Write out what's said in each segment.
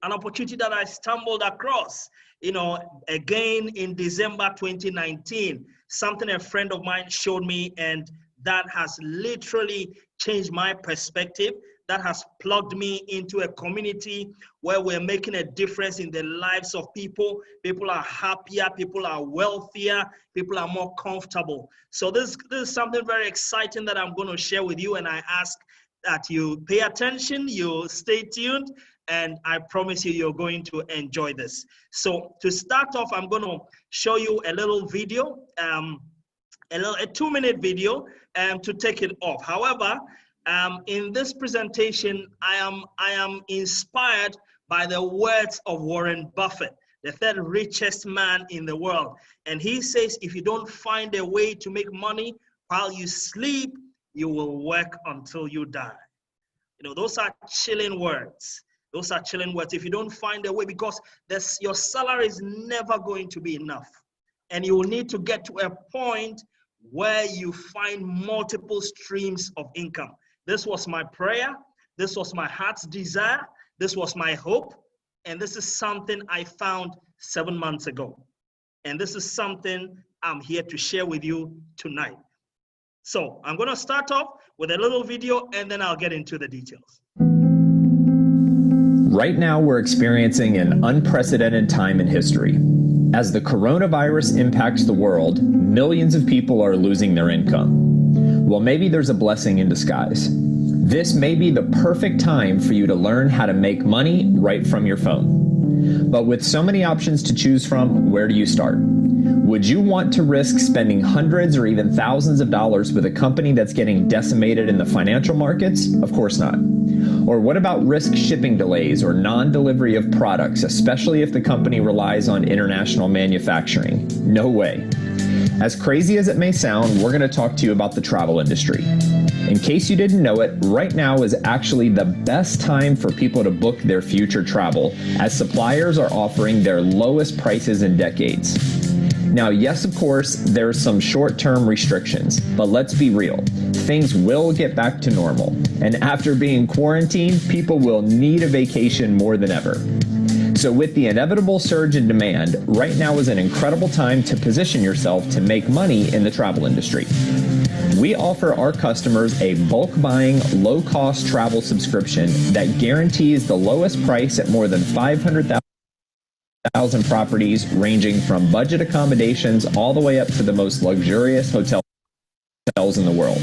an opportunity that I stumbled across, again in December 2019, something a friend of mine showed me, and that has literally changed my perspective. That has plugged me into a community where we're making a difference in the lives of people. People are happier, people are wealthier, people are more comfortable. So this is something very exciting that I'm going to share with you, and I ask that you pay attention, you stay tuned, and I promise you, you're going to enjoy this. So to start off, I'm going to show you a little video, a 2-minute video, to take it off. However, in this presentation, I am inspired by the words of Warren Buffett, the third richest man in the world. And he says, if you don't find a way to make money while you sleep, you will work until you die. Those are chilling words. Those are chilling words. If you don't find a way, because your salary is never going to be enough. And you will need to get to a point where you find multiple streams of income. This was my prayer. This was my heart's desire. This was my hope. And this is something I found 7 months ago. And this is something I'm here to share with you tonight. So I'm going to start off with a little video, and then I'll get into the details. Right now, we're experiencing an unprecedented time in history. As the coronavirus impacts the world, millions of people are losing their income. Well, maybe there's a blessing in disguise. This may be the perfect time for you to learn how to make money right from your phone. But with so many options to choose from, where do you start? Would you want to risk spending hundreds or even thousands of dollars with a company that's getting decimated in the financial markets? Of course not. Or what about risk shipping delays or non-delivery of products, especially if the company relies on international manufacturing? No way. As crazy as it may sound, we're going to talk to you about the travel industry. In case you didn't know it, right now is actually the best time for people to book their future travel, as suppliers are offering their lowest prices in decades. Now, yes, of course, there's some short-term restrictions, but let's be real. Things will get back to normal. And after being quarantined, people will need a vacation more than ever. So with the inevitable surge in demand, right now is an incredible time to position yourself to make money in the travel industry. We offer our customers a bulk buying, low-cost travel subscription that guarantees the lowest price at more than 500,000 properties, ranging from budget accommodations all the way up to the most luxurious hotels in the world.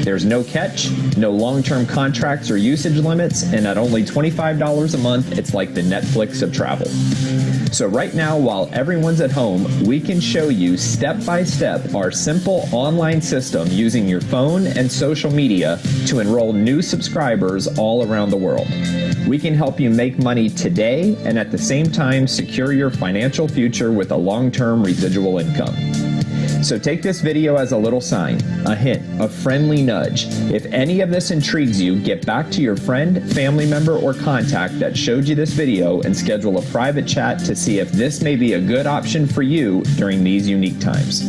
There's no catch, no long-term contracts or usage limits, and at only $25 a month, it's like the Netflix of travel. So right now, while everyone's at home, we can show you step-by-step our simple online system using your phone and social media to enroll new subscribers all around the world. We can help you make money today and at the same time secure your financial future with a long-term residual income. So take this video as a little sign, a hint, a friendly nudge. If any of this intrigues you, get back to your friend, family member, or contact that showed you this video and schedule a private chat to see if this may be a good option for you during these unique times.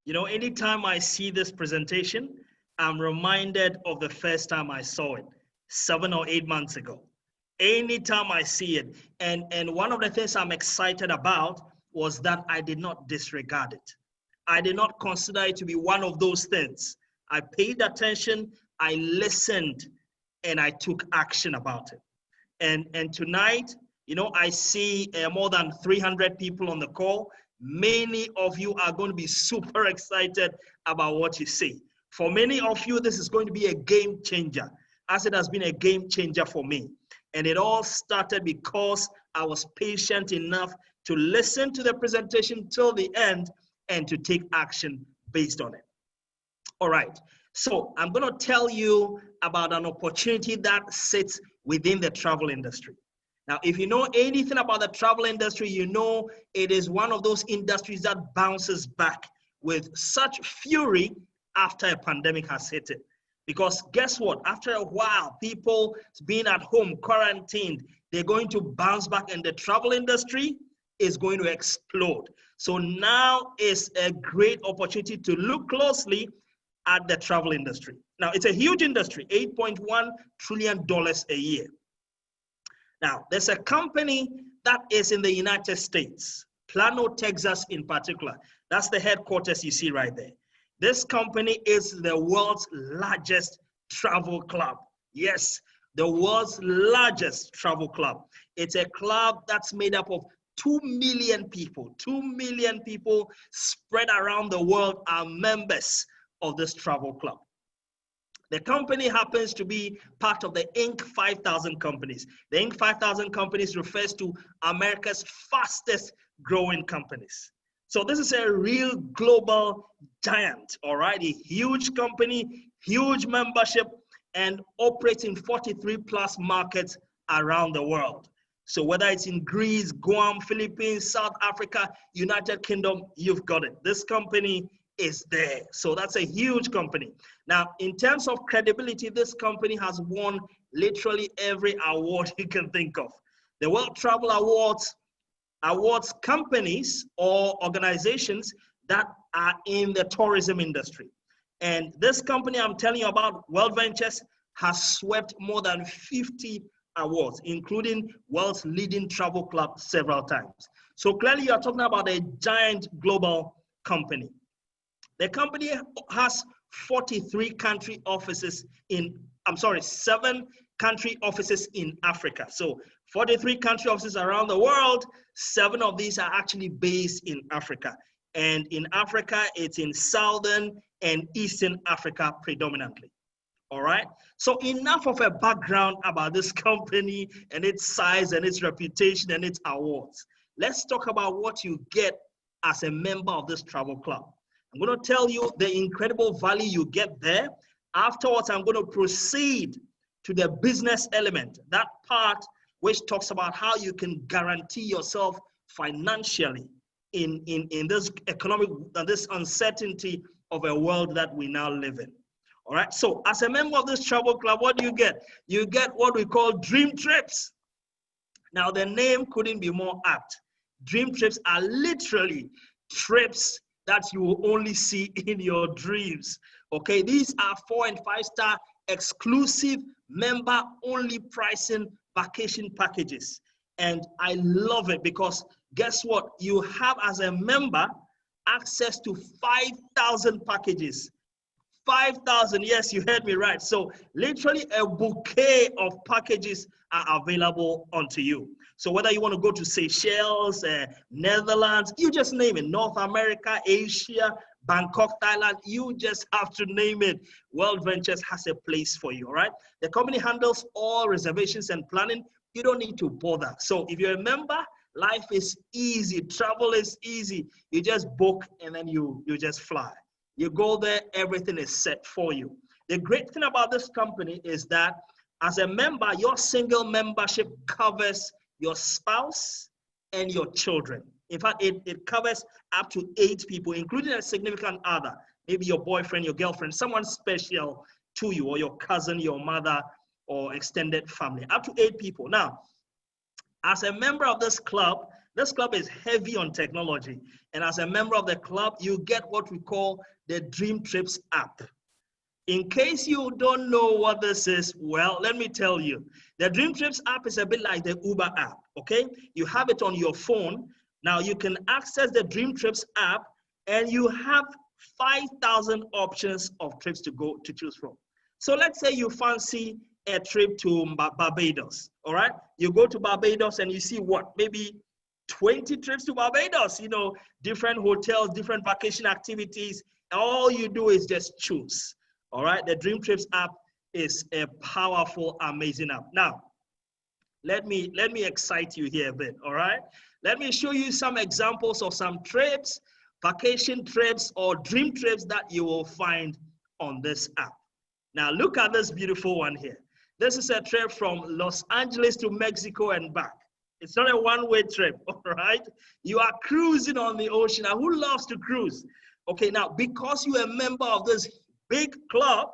Anytime I see this presentation, I'm reminded of the first time I saw it, 7 or 8 months ago. Anytime I see it. And one of the things I'm excited about was that I did not disregard it. I did not consider it to be one of those things. I paid attention, I listened, and I took action about it. And tonight, I see more than 300 people on the call. Many of you are going to be super excited about what you see. For many of you, this is going to be a game changer, as it has been a game changer for me. And it all started because I was patient enough to listen to the presentation till the end and to take action based on it. All right, so I'm going to tell you about an opportunity that sits within the travel industry. Now, if you know anything about the travel industry, you know it is one of those industries that bounces back with such fury after a pandemic has hit it. Because guess what? After a while, people being at home, quarantined, they're going to bounce back, and the travel industry is going to explode. So now is a great opportunity to look closely at the travel industry. Now, it's a huge industry, $8.1 trillion a year. Now, there's a company that is in the United States, Plano, Texas in particular. That's the headquarters you see right there. This company is the world's largest travel club. Yes, the world's largest travel club. It's a club that's made up of 2 million people. 2 million people spread around the world are members of this travel club. The company happens to be part of the Inc. 5000 companies. The Inc. 5000 companies refers to America's fastest growing companies. So this is a real global giant, all right? A huge company, huge membership, and operates in 43 plus markets around the world. So whether it's in Greece, Guam, Philippines, South Africa, United Kingdom, you've got it. This company is there. So that's a huge company. Now, in terms of credibility, this company has won literally every award you can think of. The World Travel Awards awards companies or organizations that are in the tourism industry. And this company I'm telling you about, World Ventures, has swept more than 50 awards, including World's Leading Travel Club several times. So clearly you're talking about a giant global company. The company has 43 country offices in, 7 country offices in Africa. So 43 country offices around the world, 7 of these are actually based in Africa. And in Africa, it's in Southern and Eastern Africa predominantly. All right. So enough of a background about this company and its size and its reputation and its awards. Let's talk about what you get as a member of this travel club. I'm going to tell you the incredible value you get there. Afterwards, I'm going to proceed to the business element, that part which talks about how you can guarantee yourself financially in this economic, this uncertainty of a world that we now live in. All right. So as a member of this travel club, what do you get? You get what we call dream trips. Now, the name couldn't be more apt. Dream trips are literally trips that you will only see in your dreams. Okay. These are 4- and 5-star exclusive member-only pricing vacation packages. And I love it because guess what? You have, as a member, access to 5,000 packages. 5,000, yes, you heard me right. So literally a bouquet of packages are available onto you. So whether you want to go to Seychelles, Netherlands, you just name it, North America, Asia, Bangkok, Thailand, you just have to name it. World Ventures has a place for you, all right? The company handles all reservations and planning. You don't need to bother. So if you're a member, life is easy, travel is easy. You just book and then you just fly. You go there, everything is set for you. The great thing about this company is that as a member, your single membership covers your spouse and your children. In fact, it covers up to 8 people, including a significant other, maybe your boyfriend, your girlfriend, someone special to you, or your cousin, your mother, or extended family, up to 8 people. Now, as a member of this club is heavy on technology. And as a member of the club, you get what we call the Dream Trips app. In case you don't know what this is, well, let me tell you. The Dream Trips app is a bit like the Uber app, okay? You have it on your phone. Now you can access the Dream Trips app and you have 5,000 options of trips to choose from. So let's say you fancy a trip to Barbados, all right? You go to Barbados and you see what? Maybe 20 trips to Barbados, you know, different hotels, different vacation activities. All you do is just choose, all right? The Dream Trips app is a powerful, amazing app. Now, let me excite you here a bit, all right? Let me show you some examples of some trips, vacation trips, or dream trips that you will find on this app. Now, look at this beautiful one here. This is a trip from Los Angeles to Mexico and back. It's not a one-way trip, all right? You are cruising on the ocean. Now, who loves to cruise? Okay, now, because you're a member of this big club,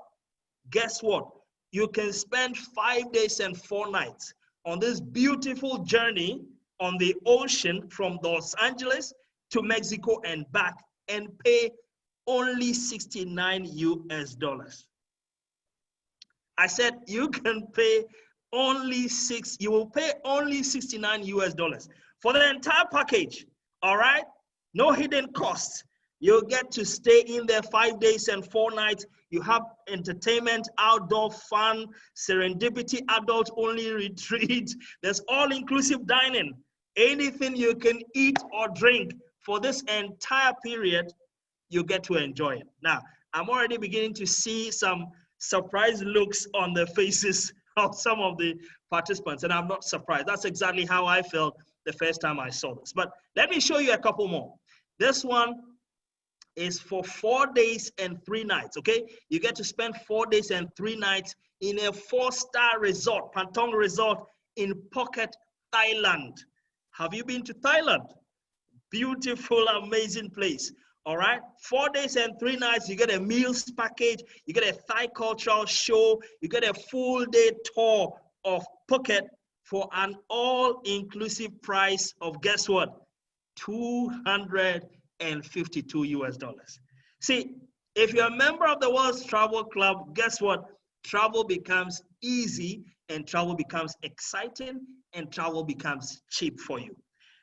guess what? You can spend 5 days and 4 nights on this beautiful journey on the ocean from Los Angeles to Mexico and back and pay only $69 US. I said you can pay you will pay only 69 US dollars for the entire package. All right, no hidden costs. You'll get to stay in there 5 days and 4 nights. You have entertainment, outdoor fun, serendipity, adult only retreat. There's all-inclusive dining. Anything you can eat or drink for this entire period, you get to enjoy it. Now, I'm already beginning to see some surprised looks on the faces of some of the participants, and I'm not surprised. That's exactly how I felt the first time I saw this. But let me show you a couple more. This one is for 4 days and 3 nights, okay? You get to spend 4 days and 3 nights in a 4-star resort, Pantong Resort in Phuket, Thailand. Have you been to Thailand? Beautiful, amazing place. All right, 4 days and 3 nights, you get a meals package, you get a Thai cultural show, you get a full day tour of Phuket for an all-inclusive price of, guess what? 252 US dollars. See, if you're a member of the World's Travel Club, guess what? Travel becomes easy and travel becomes exciting and travel becomes cheap for you.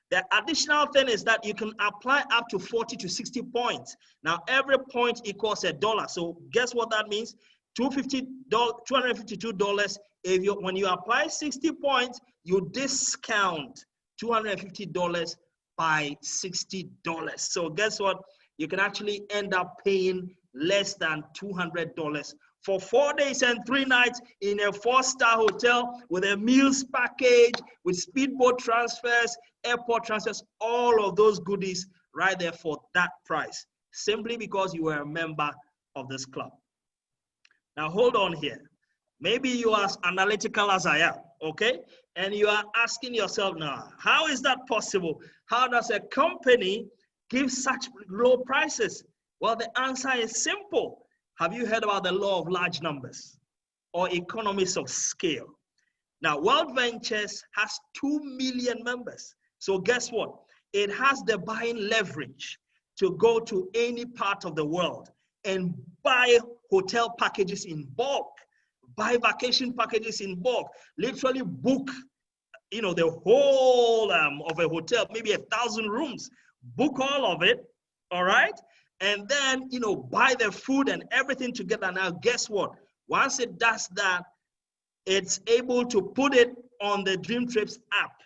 The additional thing is that you can apply up to 40 to 60 points. Now, every point equals $1. So guess what that means? $252. When you apply 60 points, you discount $250 by $60. So guess what? You can actually end up paying less than $200 for 4 days and 3 nights in a 4-star hotel with a meals package, with speedboat transfers, airport transfers, all of those goodies right there for that price, simply because you were a member of this club. Now hold on here. Maybe you are as analytical as I am, okay? And you are asking yourself now, how is that possible? How does a company give such low prices? Well, the answer is simple. Have you heard about the law of large numbers or economies of scale? Now, World Ventures has 2 million members. So guess what? It has the buying leverage to go to any part of the world and buy hotel packages in bulk, buy vacation packages in bulk, literally book, the whole of a hotel, maybe 1,000 rooms, book all of it, all right? And then, buy the food and everything together. Now, guess what? Once it does that, it's able to put it on the Dream Trips app,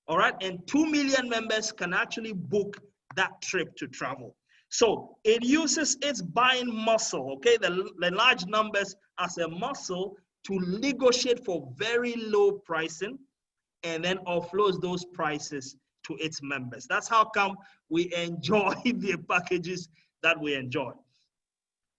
all right? And 2 million members can actually book that trip to travel. So it uses its buying muscle, okay, the large numbers as a muscle to negotiate for very low pricing and then offloads those prices to its members. That's how come we enjoy the packages that we enjoy.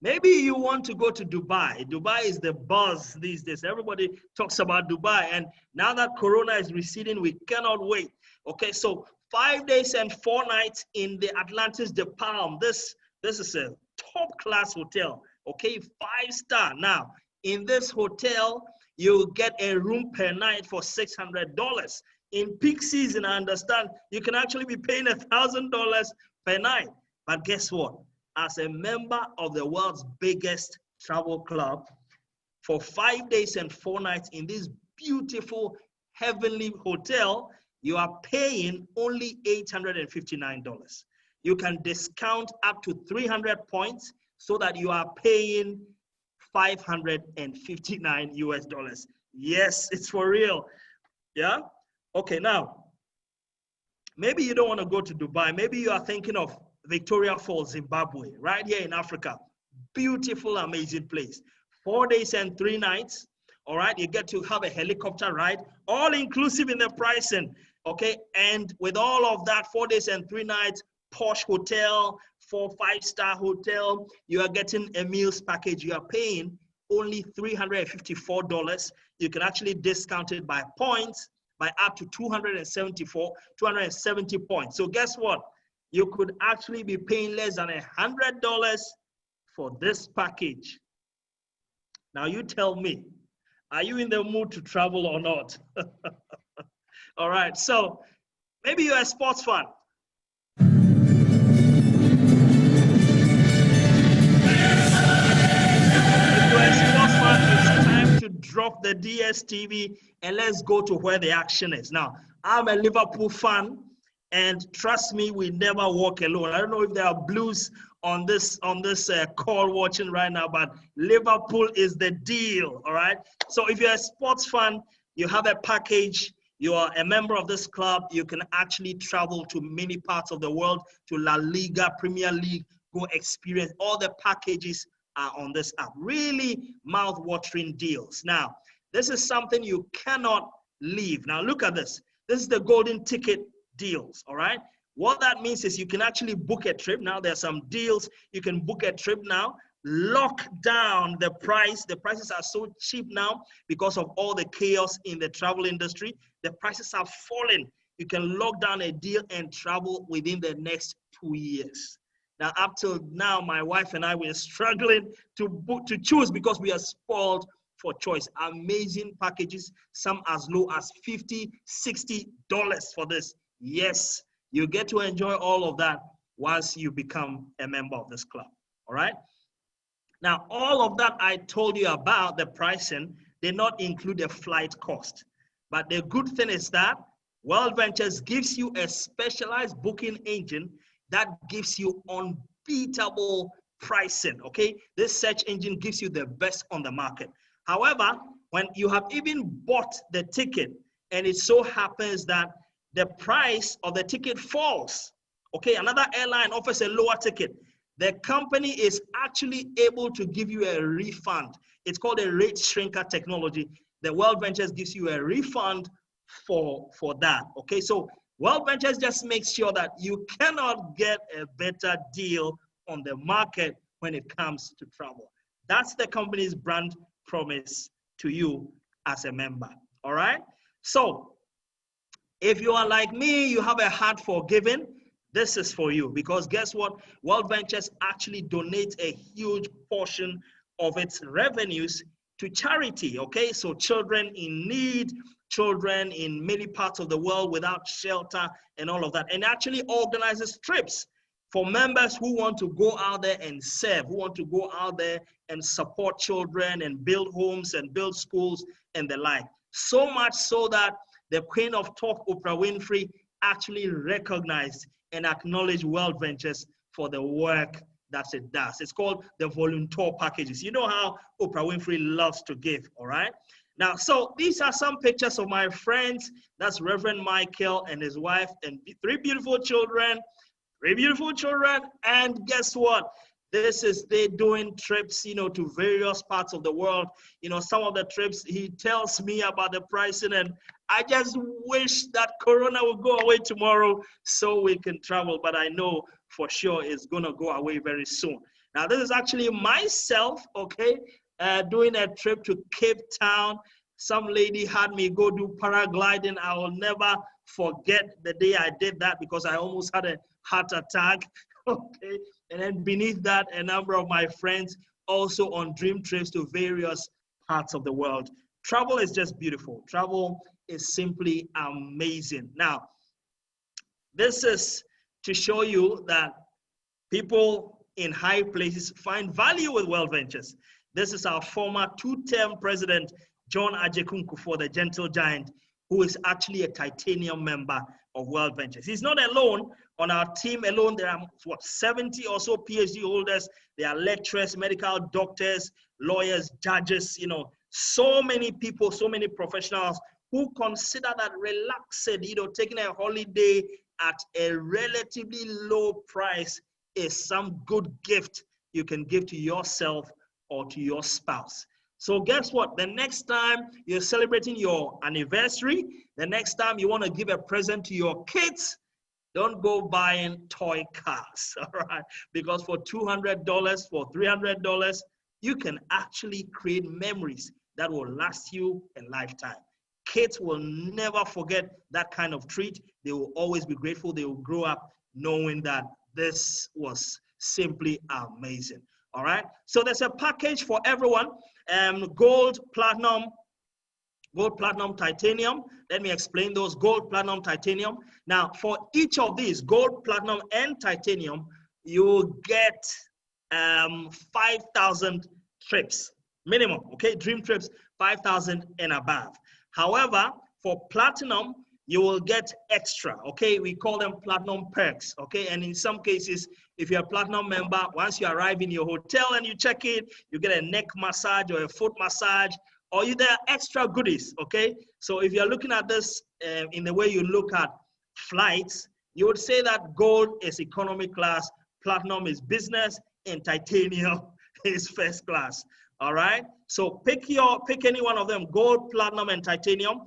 Maybe you want to go to Dubai. Dubai is the buzz these days. Everybody talks about Dubai. And now that Corona is receding, we cannot wait. Okay, so 5 days and 4 nights in the Atlantis de Palm. This is a top-class hotel. Okay, 5-star. Now, in this hotel, you get a room per night for $600. In peak season, I understand, you can actually be paying $1,000 per night. But guess what? As a member of the world's biggest travel club, for 5 days and 4 nights in this beautiful, heavenly hotel, you are paying only $859. You can discount up to 300 points so that you are paying $559 US. Yes, it's for real. Yeah? Okay, now, maybe you don't want to go to Dubai. Maybe you are thinking of Victoria Falls, Zimbabwe, right here in Africa. Beautiful, amazing place. 4 days and 3 nights. All right, you get to have a helicopter ride, all inclusive in the pricing. Okay, and with all of that, 4 days and 3 nights, posh hotel, 4-5-star hotel, you are getting a meals package. You are paying only $354. You can actually discount it by points by up to 270 points. So guess what? You could actually be paying less than $100 for this package. Now you tell me, are you in the mood to travel or not? All right, so maybe you're a sports fan. If you're a sports fan, it's time to drop the DSTV and let's go to where the action is. Now, I'm a Liverpool fan, and trust me, we never walk alone. I don't know if there are Blues on this call watching right now, but Liverpool is the deal, all right? So if you're a sports fan, you have a package, you are a member of this club, you can actually travel to many parts of the world, to La Liga, Premier League, go experience. All the packages are on this app. Really mouth-watering deals. Now, this is something you cannot leave. Now, look at this. This is the golden ticket deals, all right? What that means is you can actually book a trip. Now, there's some deals. You can book a trip now, lock down the price. The prices are so cheap now because of all the chaos in the travel industry. The prices are falling. You can lock down a deal and travel within the next 2 years. Now, up till now, my wife and I were struggling to choose because we are spoiled for choice. Amazing packages, some as low as $50, $60 for this. Yes, you get to enjoy all of that once you become a member of this club, all right? Now, all of that I told you about, the pricing, did not include the flight cost. But the good thing is that World Ventures gives you a specialized booking engine that gives you unbeatable pricing, okay? This search engine gives you the best on the market. However, when you have even bought the ticket and it so happens that the price of the ticket falls, okay, another airline offers a lower ticket, the company is actually able to give you a refund. It's called a rate shrinker technology. The World Ventures gives you a refund for that, okay? So World Ventures just makes sure that you cannot get a better deal on the market when it comes to travel. That's the company's brand promise to you as a member, all right? So if you are like me, you have a heart for giving, this is for you, because guess what? World Ventures actually donates a huge portion of its revenues to charity, okay? So children in need, children in many parts of the world without shelter and all of that, and actually organizes trips for members who want to go out there and serve, who want to go out there and support children and build homes and build schools and the like. So much so that the Queen of Talk, Oprah Winfrey, actually recognized and acknowledged World Ventures for the work that it does. It's called the volunteer packages. You know how Oprah Winfrey loves to give, all right? Now, so these are some pictures of my friends. That's Reverend Michael and his wife and three beautiful children. And guess what? They're doing trips, you know, to various parts of the world. You know, some of the trips, he tells me about the pricing, and I just wish that Corona would go away tomorrow so we can travel. But I know for sure it's going to go away very soon. Now, this is actually myself, okay, doing a trip to Cape Town. Some lady had me go do paragliding. I will never forget the day I did that because I almost had a heart attack, okay? And then beneath that, a number of my friends also on dream trips to various parts of the world. Travel is just beautiful. Travel is simply amazing. Now, this is to show you that people in high places find value with World Ventures. This is our former two-term president, John Ajekunku, for the Gentle Giant, who is actually a titanium member of World Ventures. He's not alone. On our team alone, there are, 70 or so PhD holders. There are lecturers, medical doctors, lawyers, judges, you know, so many people, so many professionals who consider that relaxing, you know, taking a holiday at a relatively low price is some good gift you can give to yourself or to your spouse. So guess what? The next time you're celebrating your anniversary, the next time you want to give a present to your kids, don't go buying toy cars, all right? Because for $200, for $300, you can actually create memories that will last you a lifetime. Kids will never forget that kind of treat. They will always be grateful. They will grow up knowing that this was simply amazing, all right? So there's a package for everyone. Gold, platinum, titanium. Let me explain those. Gold, platinum, titanium. Now, for each of these, gold, platinum, and titanium, you get 5,000 trips. minimum, okay? Dream Trips, 5,000 and above. However, for platinum, you will get extra, okay? We call them platinum perks, okay? And in some cases, if you're a platinum member, once you arrive in your hotel and you check in, you get a neck massage or a foot massage, or there are extra goodies, okay? So if you're looking at this in the way you look at flights, you would say that gold is economy class, platinum is business, and titanium is first class. All right. So pick any one of them, gold, platinum, and titanium.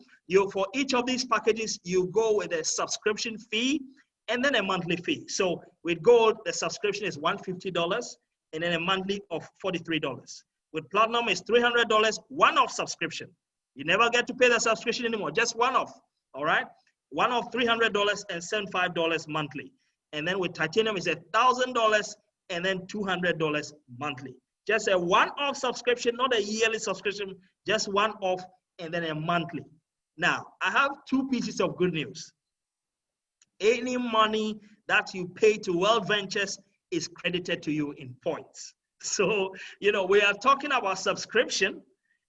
For each of these packages, you go with a subscription fee and then a monthly fee. So with gold, the subscription is $150 and then a monthly of $43. With platinum, it's $300, one-off subscription. You never get to pay the subscription anymore, just one-off. All right. One-off $300 and $75 monthly. And then with titanium, it's $1,000 and then $200 monthly. Just a one-off subscription, not a yearly subscription, just one-off and then a monthly. Now, I have two pieces of good news. Any money that you pay to World Ventures is credited to you in points. So, we are talking about subscription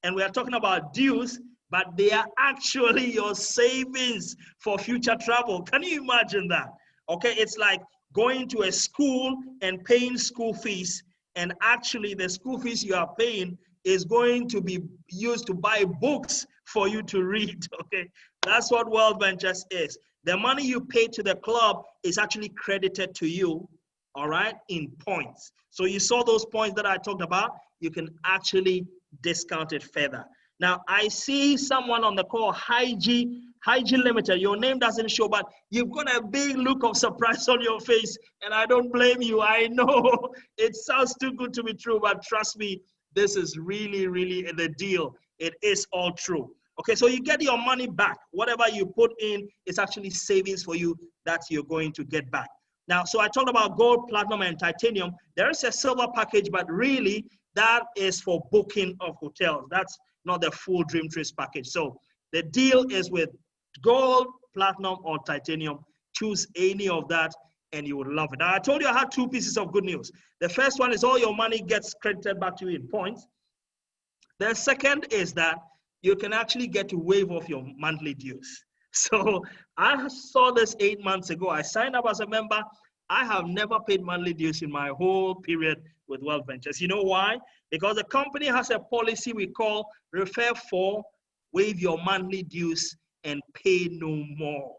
and we are talking about dues, but they are actually your savings for future travel. Can you imagine that? Okay, it's like going to a school and paying school fees, and actually the school fees you are paying is going to be used to buy books for you to read, okay? That's what World Ventures is. The money you pay to the club is actually credited to you, all right, in points. So you saw those points that I talked about, you can actually discount it further. Now, I see someone on the call, Hygiene Limited. Your name doesn't show, but you've got a big look of surprise on your face, and I don't blame you. I know it sounds too good to be true, but trust me, this is really, really the deal. It is all true. Okay, so you get your money back. Whatever you put in is actually savings for you that you're going to get back. Now, so I talked about gold, platinum, and titanium. There is a silver package, but really that is for booking of hotels. That's not the full Dream Trips package. So the deal is with gold, platinum, or titanium. Choose any of that and you would love it. Now, I told you I had two pieces of good news. The first one is all your money gets credited back to you in points. The second is that you can actually get to waive off your monthly dues. So I saw this 8 months ago. I signed up as a member. I have never paid monthly dues in my whole period with World Ventures. You know why? Because the company has a policy we call refer for, waive your monthly dues, and pay no more.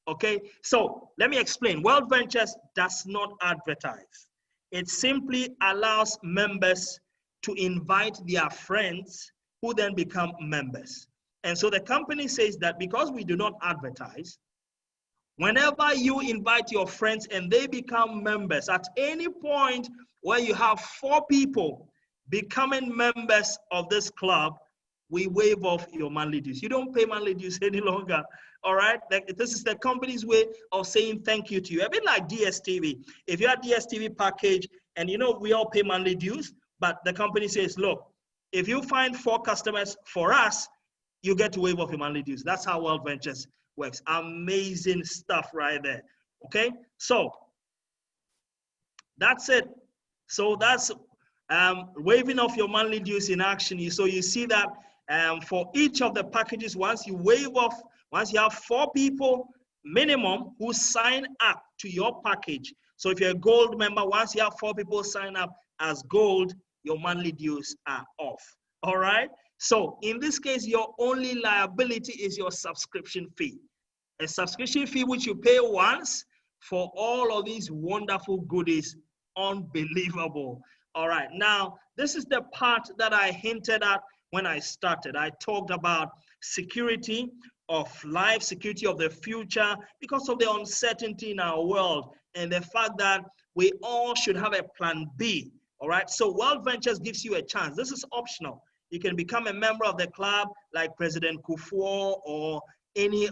Okay, so let me explain. World Ventures does not advertise. It simply allows members to invite their friends who then become members. And so the company says that because we do not advertise, whenever you invite your friends and they become members, at any point where you have 4 people becoming members of this club, we waive off your monthly dues. You don't pay monthly dues any longer, all right? This is the company's way of saying thank you to you. A bit like DSTV. If you're a DSTV package and we all pay monthly dues, but the company says, look, if you find 4 customers for us, you get to waive off your monthly dues. That's how World Ventures works. Amazing stuff right there, okay? So that's it. So that's waiving off your monthly dues in action. So you see that for each of the packages, once you waive off, once you have 4 people minimum who sign up to your package. So if you're a gold member, once you have 4 people sign up as gold, your monthly dues are off, all right? So in this case, your only liability is your subscription fee. A subscription fee which you pay once for all of these wonderful goodies. Unbelievable. All right, now this is the part that I hinted at when I started. I talked about security of life, security of the future, because of the uncertainty in our world and the fact that we all should have a plan B. All right, so World Ventures gives you a chance. This is optional. You can become a member of the club like President Kufuor or any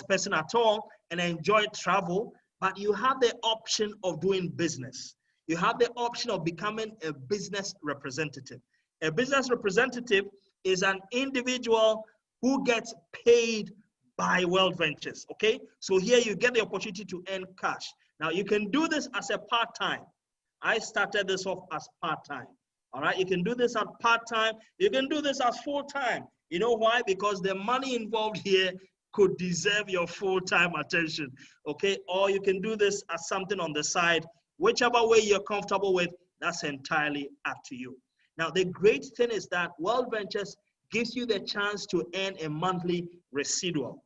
person at all and enjoy travel, but you have the option of doing business. You have the option of becoming a business representative. A business representative is an individual who gets paid by World Ventures, okay? So here you get the opportunity to earn cash. Now you can do this as a part-time. I started this off as part-time, All right, you can do this at part-time. You can do this as full-time. You know why? Because the money involved here could deserve your full-time attention, okay? Or you can do this as something on the side. Whichever way you're comfortable with, that's entirely up to you. Now, the great thing is that World Ventures gives you the chance to earn a monthly residual.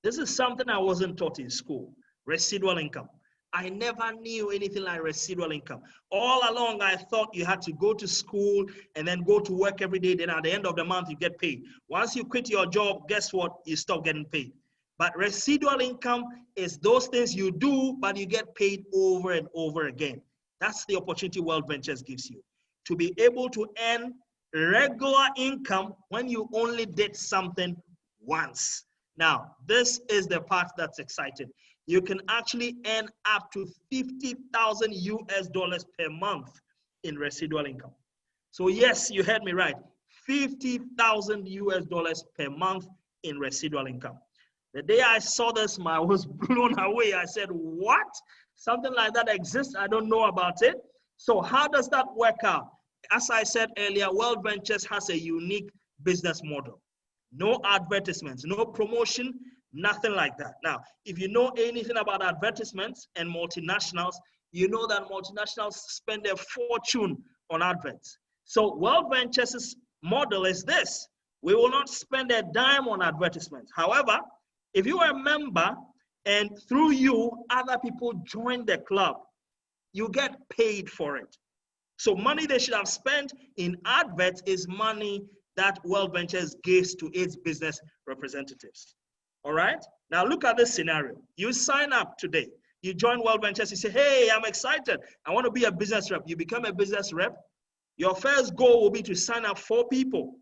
This is something I wasn't taught in school, residual income. I never knew anything like residual income. All along, I thought you had to go to school and then go to work every day. Then at the end of the month, you get paid. Once you quit your job, guess what? You stop getting paid. But residual income is those things you do, but you get paid over and over again. That's the opportunity World Ventures gives you, to be able to earn regular income when you only did something once. Now, this is the part that's exciting. You can actually earn up to 50,000 US dollars per month in residual income. So yes, you heard me right. 50,000 US dollars per month in residual income. The day I saw this, I was blown away. I said, what? Something like that exists? I don't know about it. So how does that work out? As I said earlier, World Ventures has a unique business model. No advertisements, no promotion, nothing like that. Now, if you know anything about advertisements and multinationals, you know that multinationals spend a fortune on adverts. So World Ventures' model is this. We will not spend a dime on advertisements. However, if you are a member and through you, other people join the club, you get paid for it. So money they should have spent in adverts is money that World Ventures gives to its business representatives. All right? Now look at this scenario. You sign up today. You join World Ventures. You say, hey, I'm excited. I want to be a business rep. You become a business rep. Your first goal will be to sign up 4 people.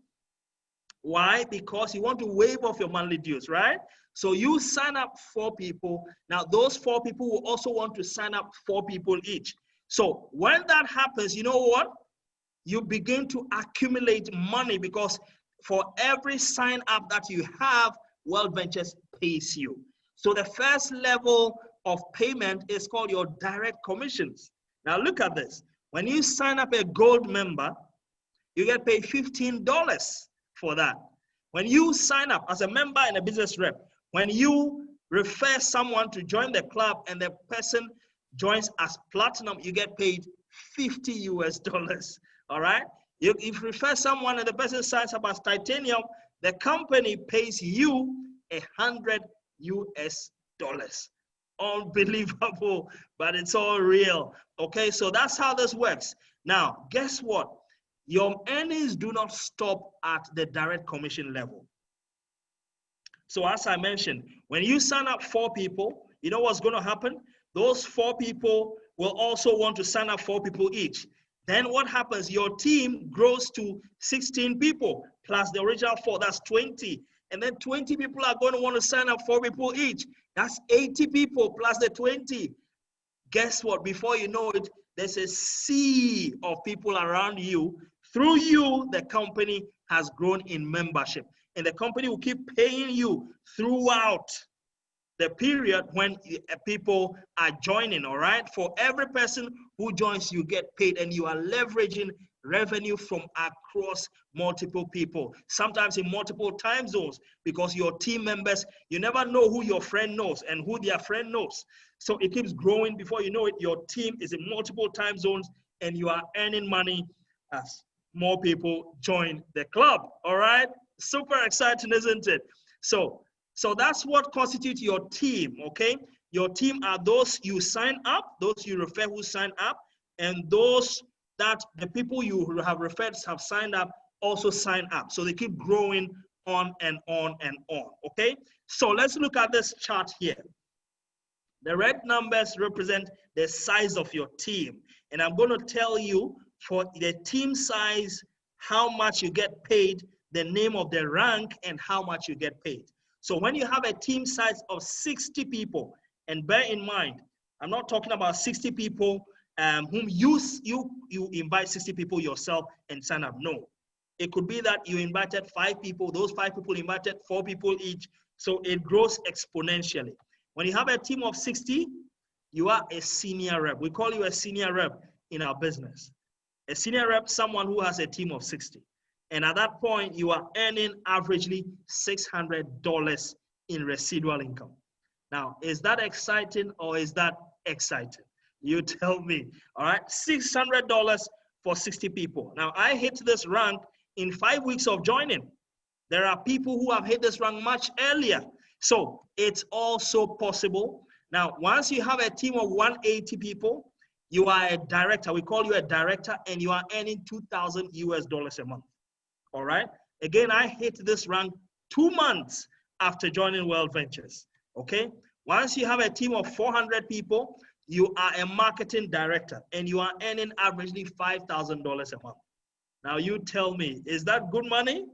Why? Because you want to waive off your monthly dues, right? So you sign up 4 people. Now those 4 people will also want to sign up 4 people each. So when that happens, you know what? You begin to accumulate money because for every sign up that you have, World Ventures pays you. So the first level of payment is called your direct commissions. Now look at this. When you sign up a gold member, you get paid $15 for that. When you sign up as a member and a business rep, when you refer someone to join the club and the person joins as platinum, you get paid $50 US. All right? If you refer someone and the person signs up as titanium, the company pays you $100 US. Unbelievable, but it's all real. Okay, so that's how this works. Now, guess what? Your earnings do not stop at the direct commission level. So as I mentioned, when you sign up 4 people, you know what's going to happen? Those 4 people will also want to sign up 4 people each. Then what happens? Your team grows to 16 people plus the original 4, that's 20. And then 20 people are going to want to sign up 4 people each. That's 80 people plus the 20. Guess what? Before you know it, there's a sea of people around you. Through you, the company has grown in membership. And the company will keep paying you throughout the period when people are joining, all right? For every person who joins, you get paid, and you are leveraging revenue from across multiple people, sometimes in multiple time zones, because your team members, you never know who your friend knows and who their friend knows. So it keeps growing. Before you know it, your team is in multiple time zones and you are earning money as more people join the club, all right? Super exciting, isn't it? So that's what constitutes your team, okay? Your team are those you sign up, those you refer who sign up, and those that the people you have referred have signed up also sign up. So they keep growing on and on and on, okay? So let's look at this chart here. The red numbers represent the size of your team. And I'm going to tell you for the team size, how much you get paid, the name of the rank, and how much you get paid. So when you have a team size of 60 people, and bear in mind, I'm not talking about 60 people whom you invite 60 people yourself and sign up. No, it could be that you invited 5 people, those 5 people invited 4 people each. So it grows exponentially. When you have a team of 60, you are a senior rep. We call you a senior rep in our business. A senior rep, someone who has a team of 60. And at that point, you are earning averagely $600 in residual income. Now, is that exciting or is that exciting? You tell me, all right? $600 for 60 people. Now, I hit this rank in 5 weeks of joining. There are people who have hit this rank much earlier. So it's also possible. Now, once you have a team of 180 people, you are a director. We call you a director, and you are earning $2,000 US a month. All right. Again, I hit this rank 2 months after joining World Ventures. Okay. Once you have a team of 400 people, you are a marketing director, and you are earning averagely $5,000 a month. Now, you tell me, is that good money?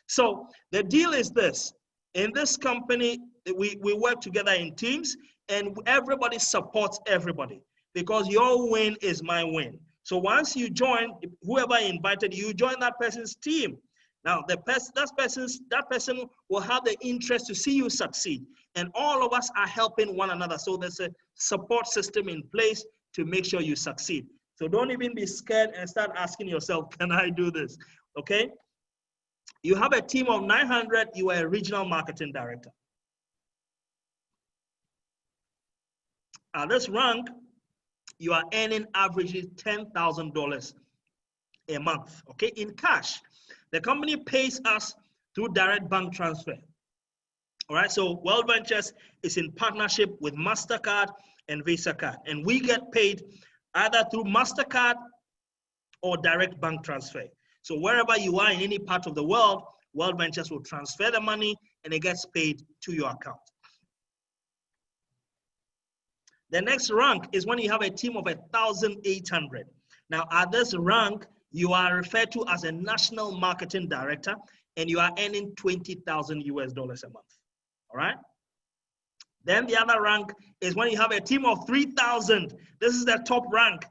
So the deal is this. In this company, we work together in teams, and everybody supports everybody because your win is my win. So once you join, whoever invited you, join that person's team. Now, that person will have the interest to see you succeed. And all of us are helping one another. So there's a support system in place to make sure you succeed. So don't even be scared and start asking yourself, can I do this? Okay? You have a team of 900, you are a regional marketing director. At this rank, you are earning averagely $10,000 a month, okay, in cash. The company pays us through direct bank transfer. All right, so World Ventures is in partnership with MasterCard and Visa Card, and we get paid either through MasterCard or direct bank transfer. So wherever you are in any part of the world, World Ventures will transfer the money and it gets paid to your account. The next rank is when you have a team of 1,800. Now, at this rank, you are referred to as a national marketing director, and you are earning $20,000 US a month. All right. Then the other rank is when you have a team of 3,000. This is the top rank.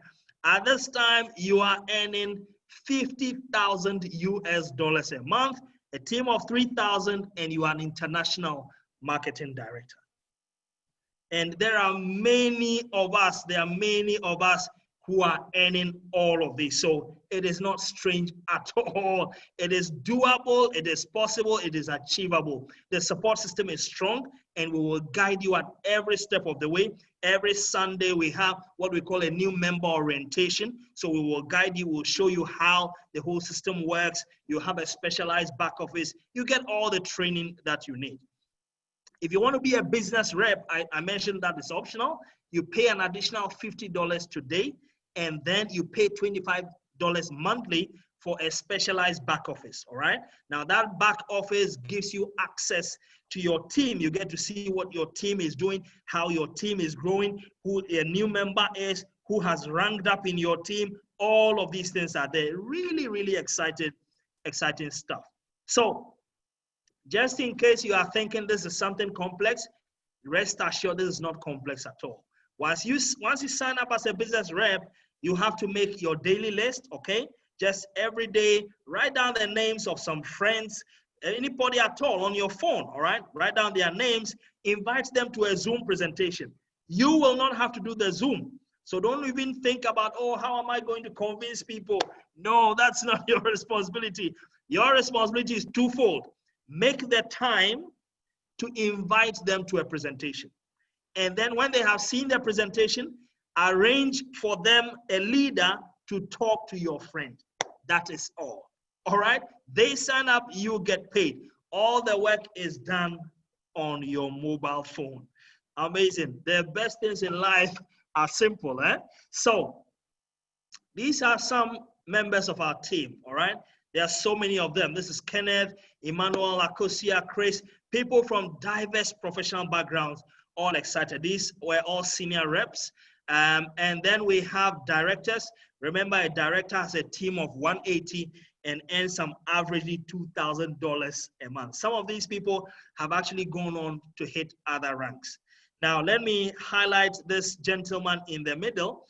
At this time, you are earning $50,000 US a month. A team of 3,000, and you are an international marketing director. And there are many of us who are earning all of this. So it is not strange at all. It is doable, it is possible, it is achievable. The support system is strong, and we will guide you at every step of the way. Every Sunday we have what we call a new member orientation. So we will guide you, we'll show you how the whole system works. You have a specialized back office. You get all the training that you need. If you want to be a business rep, I mentioned that it's optional. You pay an additional $50 today, and then you pay $25 monthly for a specialized back office, all right? Now that back office gives you access to your team. You get to see what your team is doing, how your team is growing, who a new member is, who has ranked up in your team. All of these things are there. Really, really exciting stuff. So just in case you are thinking this is something complex, rest assured this is not complex at all. Once you sign up as a business rep, you have to make your daily list, okay? Just every day, write down the names of some friends, anybody at all on your phone, all right? Write down their names, invite them to a Zoom presentation. You will not have to do the Zoom. So don't even think about, oh, how am I going to convince people? No, that's not your responsibility. Your responsibility is twofold. Make the time to invite them to a presentation. And then when they have seen the presentation, arrange for them a leader to talk to your friend. That is all. All right? They sign up, you get paid. All the work is done on your mobile phone. Amazing. The best things in life are simple, eh? So these are some members of our team, all right? There are so many of them. This is Kenneth, Emmanuel, Akosia, Chris, people from diverse professional backgrounds, all excited. These were all senior reps. And then we have directors. Remember, a director has a team of 180 and earns some averagely $2,000 a month. Some of these people have actually gone on to hit other ranks. Now, let me highlight this gentleman in the middle,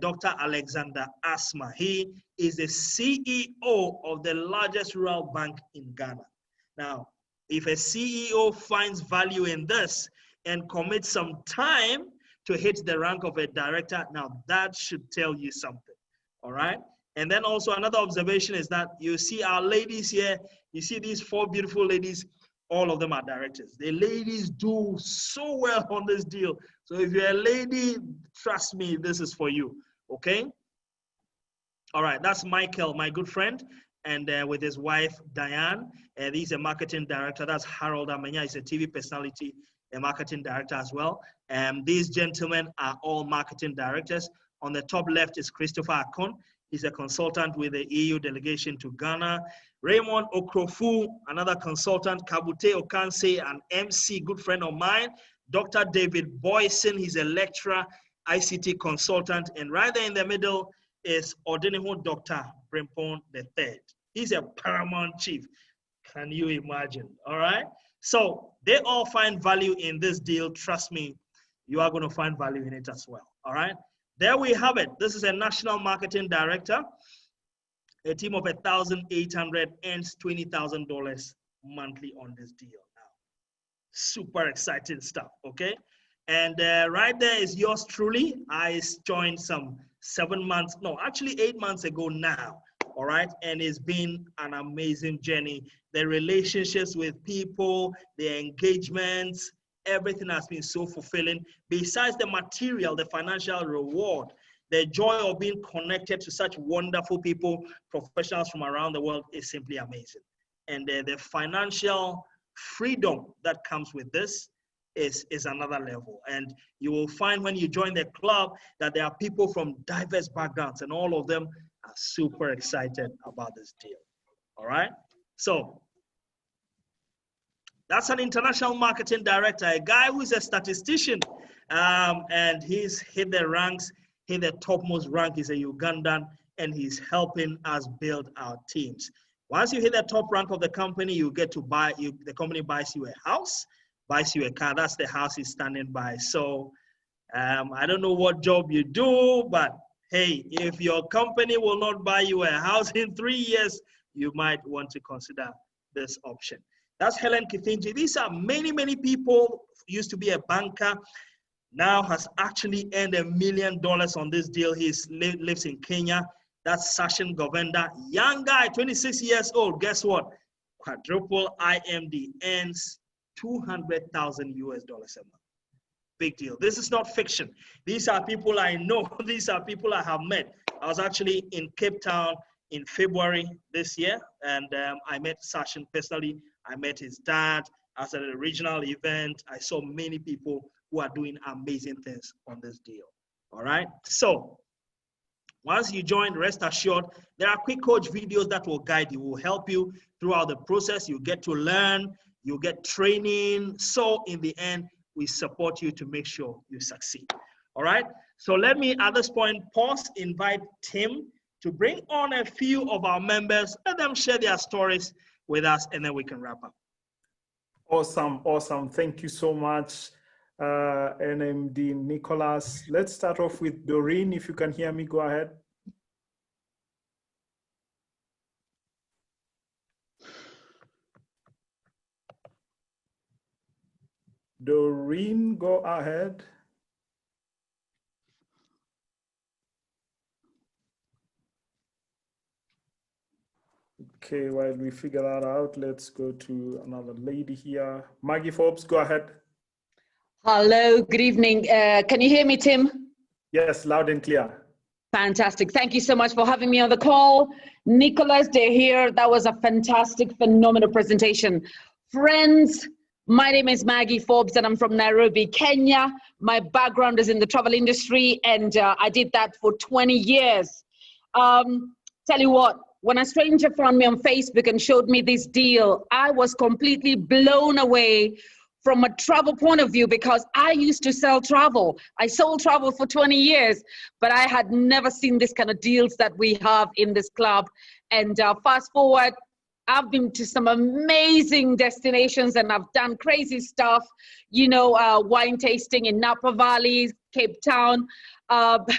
Dr. Alexander Asma. He is the CEO of the largest rural bank in Ghana. Now, if a CEO finds value in this and commits some time to hit the rank of a director, now that should tell you something, all right? And then also another observation is that you see our ladies here, you see these 4 beautiful ladies, all of them are directors. The ladies do so well on this deal. So if you're a lady, trust me, this is for you, okay? All right, that's Michael, my good friend, and with his wife, Diane, and he's a marketing director. That's Harold Amenya, he's a TV personality, a marketing director as well. And these gentlemen are all marketing directors. On the top left is Christopher Akon. He's a consultant with the EU delegation to Ghana. Raymond Okrofu, another consultant. Kabute Okanse, an MC, good friend of mine. Dr. David Boyson, he's a lecturer, ICT consultant. And right there in the middle is Ordiniho Dr. Brempon III. He's a paramount chief. Can you imagine? All right. So they all find value in this deal. Trust me, you are going to find value in it as well. All right. There we have it. This is a national marketing director. A team of 1,800 earns $20,000 monthly on this deal now. Super exciting stuff, okay? And right there is yours truly. I joined some 7 months, no, actually 8 months ago now, all right? And it's been an amazing journey. The relationships with people, the engagements, everything has been so fulfilling. Besides the material, the financial reward, the joy of being connected to such wonderful people, professionals from around the world is simply amazing. And the financial freedom that comes with this is another level. And you will find when you join the club that there are people from diverse backgrounds, and all of them are super excited about this deal. All right? So that's an international marketing director, a guy who's a statistician, and he's hit the ranks, hit the topmost rank. He's a Ugandan, and he's helping us build our teams. Once you hit the top rank of the company, you get to buy, the company buys you a house, buys you a car. That's the house he's standing by. So I don't know what job you do, but hey, if your company will not buy you a house in 3 years, you might want to consider this option. That's Helen Kithinji. These are many, many people. Used to be a banker, now has actually earned $1 million on this deal. He lives in Kenya. That's Sachin Govenda, young guy, 26 years old. Guess what? Quadruple IMD, earns $200,000 US a month. Big deal. This is not fiction. These are people I know. These are people I have met. I was actually in Cape Town in February this year, and I met Sachin personally. I met his dad. I was at a regional event. I saw many people who are doing amazing things on this deal. All right. So once you join, rest assured, there are quick coach videos that will guide you, will help you throughout the process. You get to learn, you get training. So in the end, we support you to make sure you succeed. All right. So let me at this point pause, invite Tim to bring on a few of our members, let them share their stories with us, and then we can wrap up. Awesome, awesome. Thank you so much, NMD Nicholas. Let's start off with Doreen. If you can hear me, go ahead. Doreen, go ahead. Okay, while we figure that out, let's go to another lady here. Maggie Forbes, go ahead. Hello, good evening. Can you hear me, Tim? Yes, loud and clear. Fantastic. Thank you so much for having me on the call. Nicholas, they're here. That was a fantastic, phenomenal presentation. Friends, my name is Maggie Forbes, and I'm from Nairobi, Kenya. My background is in the travel industry, and I did that for 20 years. Tell you what, when a stranger found me on Facebook and showed me this deal, I was completely blown away from a travel point of view, because I used to sell travel. I sold travel for 20 years, but I had never seen this kind of deals that we have in this club. And fast forward, I've been to some amazing destinations, and I've done crazy stuff, you know, wine tasting in Napa Valley, Cape Town. But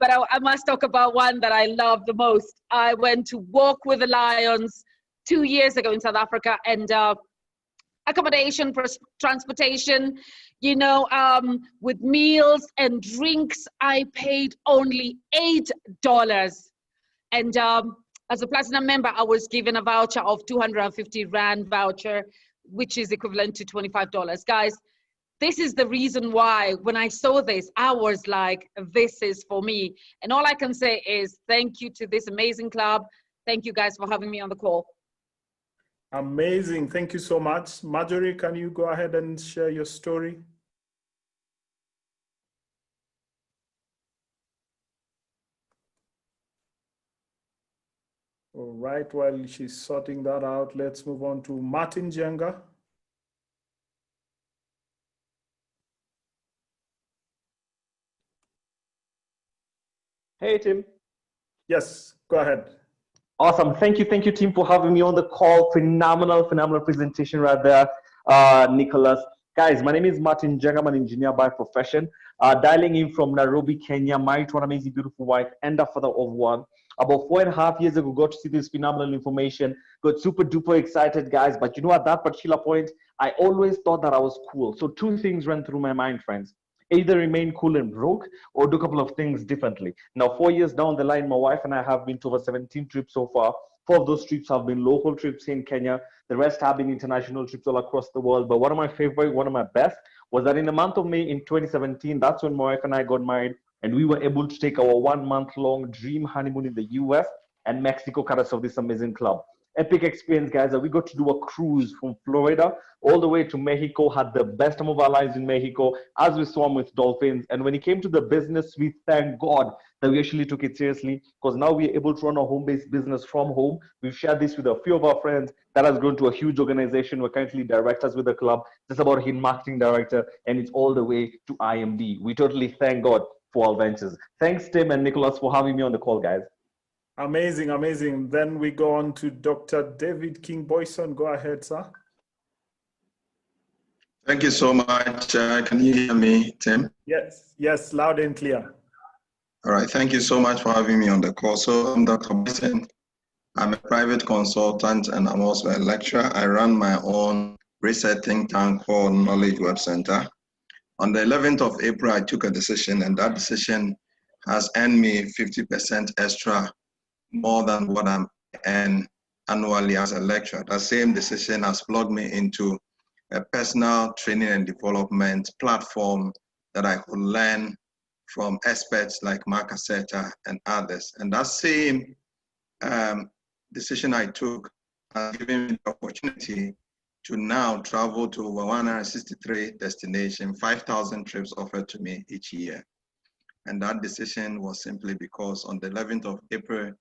I must talk about one that I love the most. I went to Walk with the Lions 2 years ago in South Africa, and accommodation, transportation, you know, with meals and drinks, I paid only $8. And as a platinum member, I was given a voucher of 250 Rand voucher, which is equivalent to $25. Guys, this is the reason why when I saw this, I was like, this is for me. And all I can say is thank you to this amazing club. Thank you guys for having me on the call. Amazing. Thank you so much. Marjorie, can you go ahead and share your story? All right, while she's sorting that out, let's move on to Martin Jenga. Hey, Tim. Yes, go ahead. Awesome. Thank you, team, for having me on the call. Phenomenal presentation right there, Nicholas. Guys, my name is Martin Jenga. I'm an engineer by profession. Dialing in from Nairobi, Kenya, married to an amazing, beautiful wife and a father of one. About 4.5 years ago, got to see this phenomenal information. Got super duper excited, guys. But you know, at that particular point, I always thought that I was cool. So two things ran through my mind, friends. Either remain cool and broke or do a couple of things differently. Now, 4 years down the line, my wife and I have been to over 17 trips so far. 4 of those trips have been local trips in Kenya. The rest have been international trips all across the world. But one of my favorite, one of my best, was that in the month of May in 2017, that's when my wife and I got married. And we were able to take our 1 month long dream honeymoon in the US and Mexico, courtesy of this amazing club. Epic experience, guys. We got to do a cruise from Florida all the way to Mexico, had the best time of our lives in Mexico as we swam with dolphins. And when it came to the business, we thank God that we actually took it seriously, because now we're able to run a home-based business from home. We've shared this with a few of our friends. That has grown to a huge organization. We're currently directors with the club. Just about hit marketing director, and it's all the way to IMD. We totally thank God for our ventures. Thanks, Tim and Nicholas, for having me on the call, guys. Amazing, amazing. Then we go on to Dr. David King Boyson. Go ahead, sir. Thank you so much. Can you hear me, Tim? Yes, loud and clear. All right, thank you so much for having me on the call. So I'm Dr. Boyson. I'm a private consultant and I'm also a lecturer. I run my own research think tank called Knowledge Web Center. On the 11th of April, I took a decision, and that decision has earned me 50% extra more than what I'm earning annually as a lecturer. That same decision has plugged me into a personal training and development platform that I could learn from experts like Mark Aseta and others. And that same decision I took has given me the opportunity to now travel to over 163 destinations, 5,000 trips offered to me each year. And that decision was simply because on the 11th of April,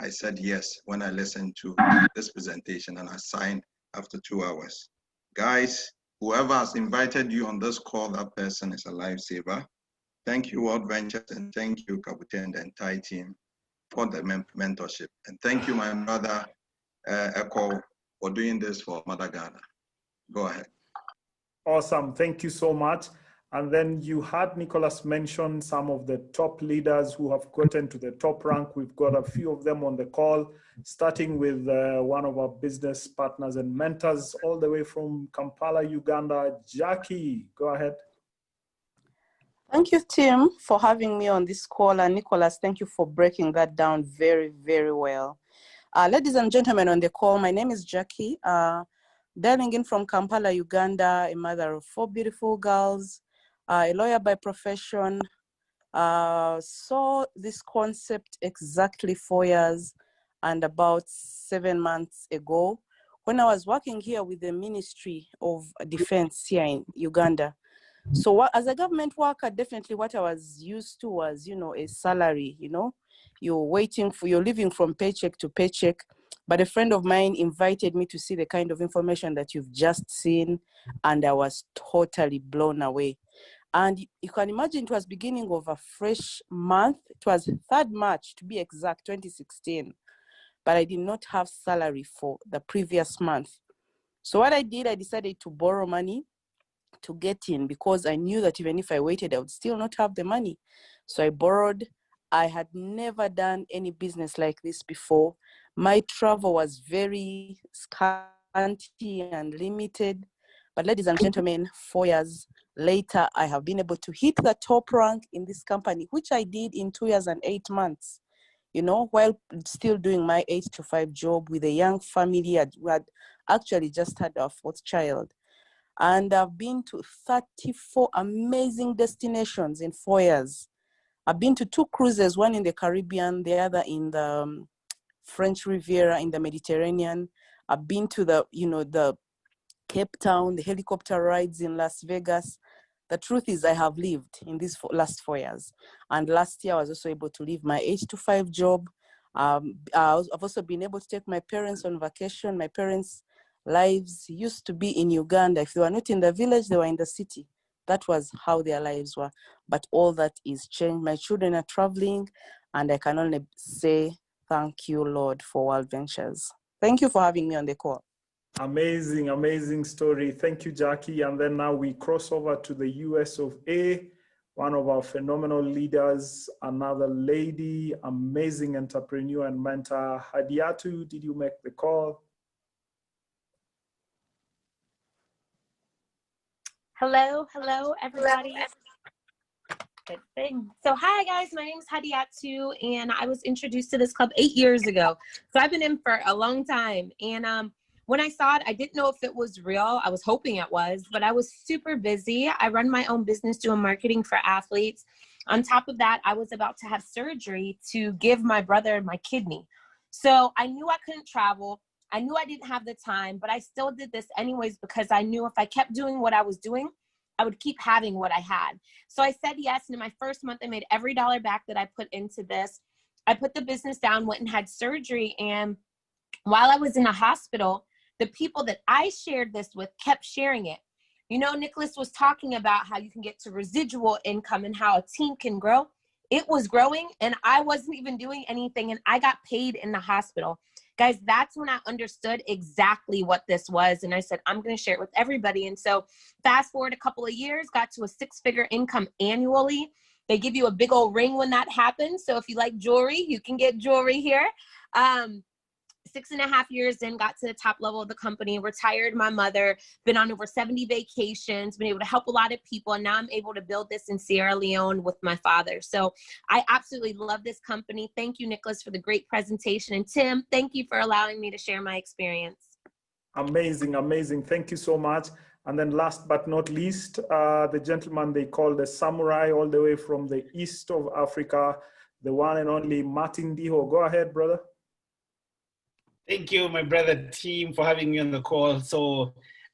I said yes when I listened to this presentation, and I signed after 2 hours. Guys, whoever has invited you on this call, that person is a lifesaver. Thank you, World Ventures, and thank you, Kapute and the entire team for the mentorship. And thank you, my brother, Eko, for doing this for Mother Ghana. Go ahead. Awesome, thank you so much. And then you had Nicholas mention some of the top leaders who have gotten to the top rank. We've got a few of them on the call, starting with one of our business partners and mentors all the way from Kampala, Uganda. Jackie, go ahead. Thank you, Tim, for having me on this call. And Nicholas, thank you for breaking that down very, very well. Ladies and gentlemen on the call, my name is Jackie. Dialing in from Kampala, Uganda, a mother of 4 beautiful girls. A lawyer by profession, saw this concept exactly 4 years and about 7 months ago when I was working here with the Ministry of Defense here in Uganda. So as a government worker, definitely what I was used to was, a salary, you're living from paycheck to paycheck. But a friend of mine invited me to see the kind of information that you've just seen, and I was totally blown away. And you can imagine it was beginning of a fresh month. It was 3rd March, to be exact, 2016. But I did not have salary for the previous month. So what I did, I decided to borrow money to get in, because I knew that even if I waited, I would still not have the money. So I borrowed. I had never done any business like this before. My travel was very scanty and limited. But ladies and gentlemen, 4 years later, I have been able to hit the top rank in this company, which I did in 2 years and 8 months. you know, while still doing my 8 to 5 job with a young family. We had actually just had our 4th child. And I've been to 34 amazing destinations in 4 years. I've been to 2 cruises, one in the Caribbean, the other in the French Riviera in the Mediterranean. I've been to the Cape Town, the helicopter rides in Las Vegas. The truth is I have lived in these last 4 years. And last year I was also able to leave my 8 to 5 job. I've also been able to take my parents on vacation. My parents' lives used to be in Uganda. If they were not in the village, they were in the city. That was how their lives were. But all that is changed. My children are traveling, and I can only say thank you, Lord, for World Ventures. Thank you for having me on the call. Amazing, amazing story. Thank you, Jackie. And then now we cross over to the US of A, one of our phenomenal leaders, another lady, amazing entrepreneur and mentor. Hadiatu, did you make the call? Hello, everybody. Good thing. So hi guys, my name is Hadiatu, and I was introduced to this club 8 years ago. So I've been in for a long time. And when I saw it, I didn't know if it was real. I was hoping it was, but I was super busy. I run my own business doing marketing for athletes. On top of that, I was about to have surgery to give my brother my kidney. So I knew I couldn't travel. I knew I didn't have the time, but I still did this anyways because I knew if I kept doing what I was doing, I would keep having what I had. So I said yes, and in my first month, I made every dollar back that I put into this. I put the business down, went and had surgery, and while I was in the hospital, the people that I shared this with kept sharing it. You know, Nicholas was talking about how you can get to residual income and how a team can grow. It was growing, and I wasn't even doing anything, and I got paid in the hospital. Guys, that's when I understood exactly what this was. And I said, I'm going to share it with everybody. And so fast forward a couple of years, got to a 6-figure income annually. They give you a big old ring when that happens. So if you like jewelry, you can get jewelry here. 6.5 years in, got to the top level of the company, retired my mother, been on over 70 vacations, been able to help a lot of people. And now I'm able to build this in Sierra Leone with my father. So I absolutely love this company. Thank you, Nicholas, for the great presentation. And Tim, thank you for allowing me to share my experience. Amazing, amazing. Thank you so much. And then last but not least, the gentleman they call the samurai all the way from the east of Africa, the one and only Martin Diho. Go ahead, brother. Thank you, my brother Tim, for having me on the call.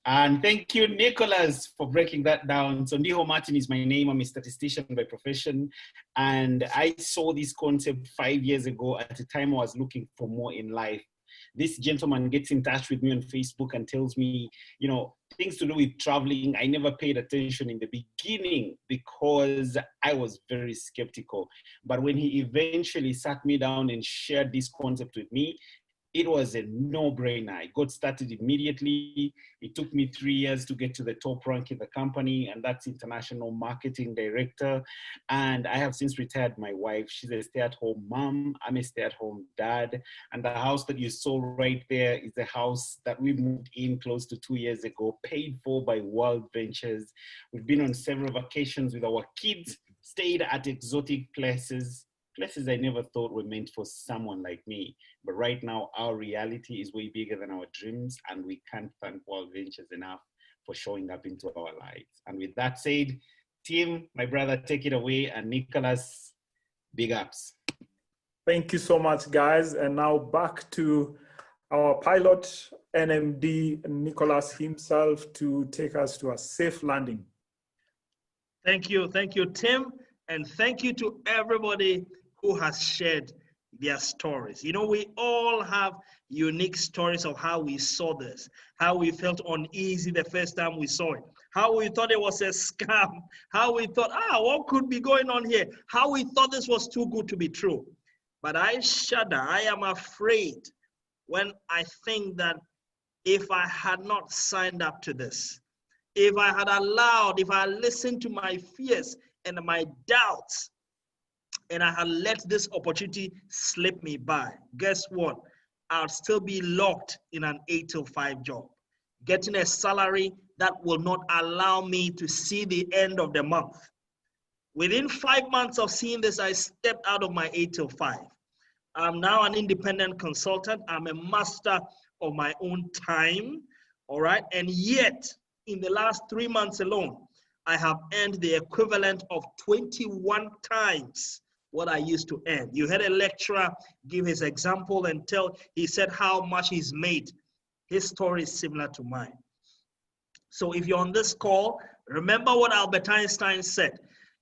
And thank you, Nicholas, for breaking that down. So Ndiho Martin is my name. I'm a statistician by profession. And I saw this concept 5 years ago at the time I was looking for more in life. This gentleman gets in touch with me on Facebook and tells me, you know, things to do with traveling. I never paid attention in the beginning because I was very skeptical. But when he eventually sat me down and shared this concept with me, it was a no-brainer. I got started immediately. It took me 3 years to get to the top rank in the company, and that's international marketing director. And I have since retired my wife. She's a stay-at-home mom. I'm a stay-at-home dad. And the house that you saw right there is the house that we moved in close to 2 years ago, paid for by World Ventures. We've been on several vacations with our kids, stayed at exotic places I never thought were meant for someone like me. But right now, our reality is way bigger than our dreams, and we can't thank World Ventures enough for showing up into our lives. And with that said, Tim, my brother, take it away, and Nicholas, big ups. Thank you so much, guys. And now back to our pilot, NMD Nicholas himself, to take us to a safe landing. Thank you, Tim. And thank you to everybody who has shared their stories. You know, we all have unique stories of how we saw this, how we felt uneasy the first time we saw it, how we thought it was a scam, how we thought, what could be going on here? How we thought this was too good to be true. But I shudder, I am afraid when I think that if I had not signed up to this, if I had listened to my fears and my doubts, and I had let this opportunity slip me by, guess what? I'll still be locked in an 8-to-5 job, getting a salary that will not allow me to see the end of the month. Within 5 months of seeing this, I stepped out of my 8-to-5. I'm now an independent consultant. I'm a master of my own time, all right? And yet, in the last 3 months alone, I have earned the equivalent of 21 times what I used to earn. You had a lecturer give his example and he said how much he's made. His story is similar to mine. So if you're on this call, remember what Albert Einstein said.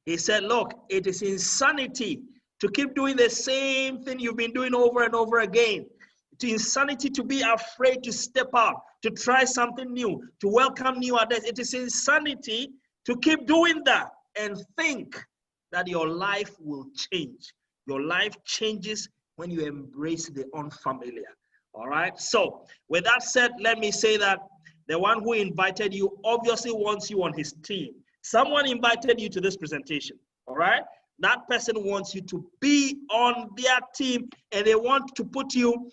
He said, look, it is insanity to keep doing the same thing you've been doing over and over again. It's insanity to be afraid to step out, to try something new, to welcome new ideas. It is insanity to keep doing that and think that your life will change. Your life changes when you embrace the unfamiliar. All right. So with that said, let me say that the one who invited you obviously wants you on his team. Someone invited you to this presentation. All right. That person wants you to be on their team, and they want to put you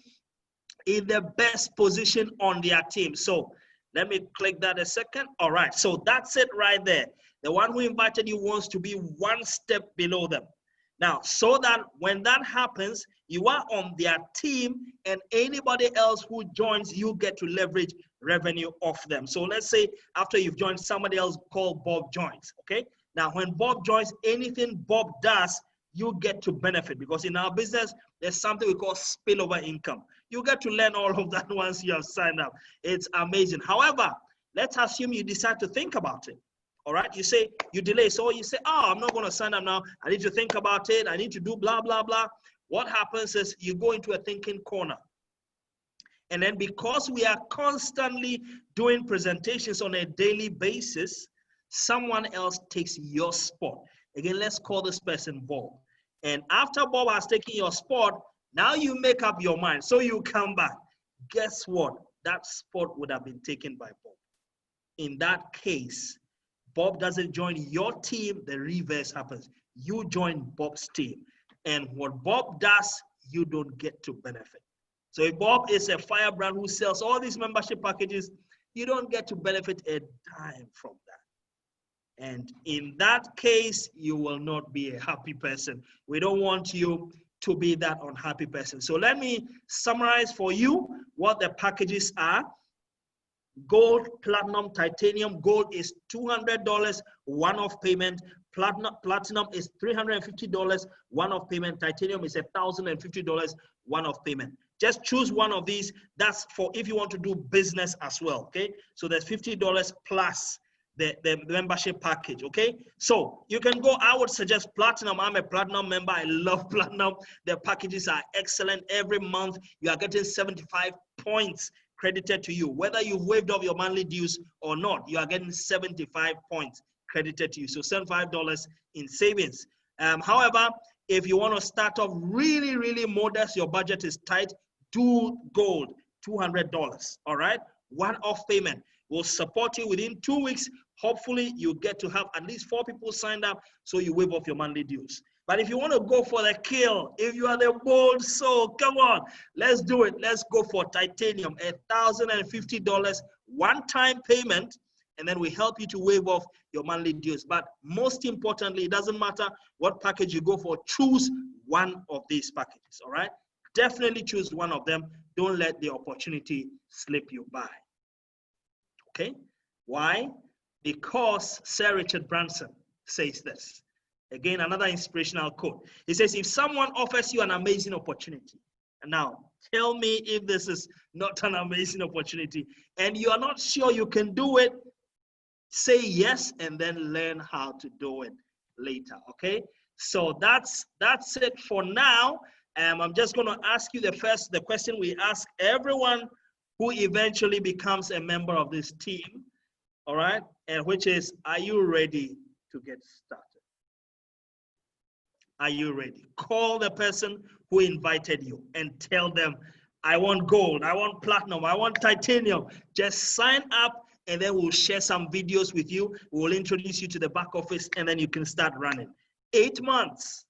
in the best position on their team. So let me click that a second. All right. So that's it right there. The one who invited you wants to be one step below them. Now, so that when that happens, you are on their team, and anybody else who joins, you get to leverage revenue off them. So let's say after you've joined, somebody else called Bob joins, okay? Now, when Bob joins, anything Bob does, you get to benefit, because in our business, there's something we call spillover income. You get to learn all of that once you have signed up. It's amazing. However, let's assume you decide to think about it. All right, you say, you delay. So you say, oh, I'm not going to sign up now. I need to think about it. I need to do blah, blah, blah. What happens is you go into a thinking corner. And then because we are constantly doing presentations on a daily basis, someone else takes your spot. Again, let's call this person Bob. And after Bob has taken your spot, now you make up your mind. So you come back. Guess what? That spot would have been taken by Bob. In that case, Bob doesn't join your team, the reverse happens. You join Bob's team. And what Bob does, you don't get to benefit. So if Bob is a firebrand who sells all these membership packages, you don't get to benefit a dime from that. And in that case, you will not be a happy person. We don't want you to be that unhappy person. So let me summarize for you what the packages are. Gold, platinum, titanium. Gold is $200 one-off payment. Platinum is $350 one-off payment. Titanium is $1,050 one-off payment. Just choose one of these. That's for if you want to do business as well, okay? So there's $50 plus the membership package, okay? So you can go, I would suggest platinum. I'm a platinum member. I love platinum. The packages are excellent. Every month you are getting 75 points credited to you. Whether you've waived off your monthly dues or not, you are getting 75 points credited to you. So $75 in savings. However, if you want to start off really, really modest, your budget is tight, do gold, $200, all right? One-off payment will support you within 2 weeks. Hopefully, you get to have at least 4 people signed up, so you waive off your monthly dues. But if you want to go for the kill, if you are the bold soul, come on, let's do it. Let's go for titanium, $1,050 one-time payment, and then we help you to waive off your monthly dues. But most importantly, it doesn't matter what package you go for, choose one of these packages, all right? Definitely choose one of them. Don't let the opportunity slip you by, okay? Why? Because Sir Richard Branson says this. Again, another inspirational quote. He says, if someone offers you an amazing opportunity, and now tell me if this is not an amazing opportunity, and you are not sure you can do it, say yes and then learn how to do it later, okay? So that's it for now. I'm just going to ask you the question we ask everyone who eventually becomes a member of this team, all right? And which is, are you ready to get started? Are you ready? Call the person who invited you and tell them, I want gold, I want platinum, I want titanium. Just sign up, and then we'll share some videos with you. We'll introduce you to the back office, and then you can start running. 8 months,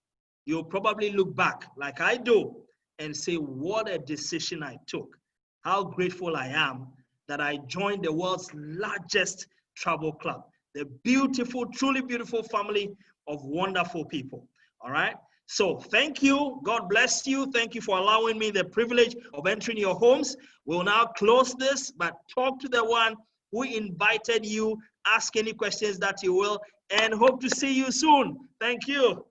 you'll probably look back like I do and say, what a decision I took. How grateful I am that I joined the world's largest travel club, the beautiful, truly beautiful family of wonderful people. All right. So thank you. God bless you. Thank you for allowing me the privilege of entering your homes. We'll now close this, but talk to the one who invited you. Ask any questions that you will, and hope to see you soon. Thank you.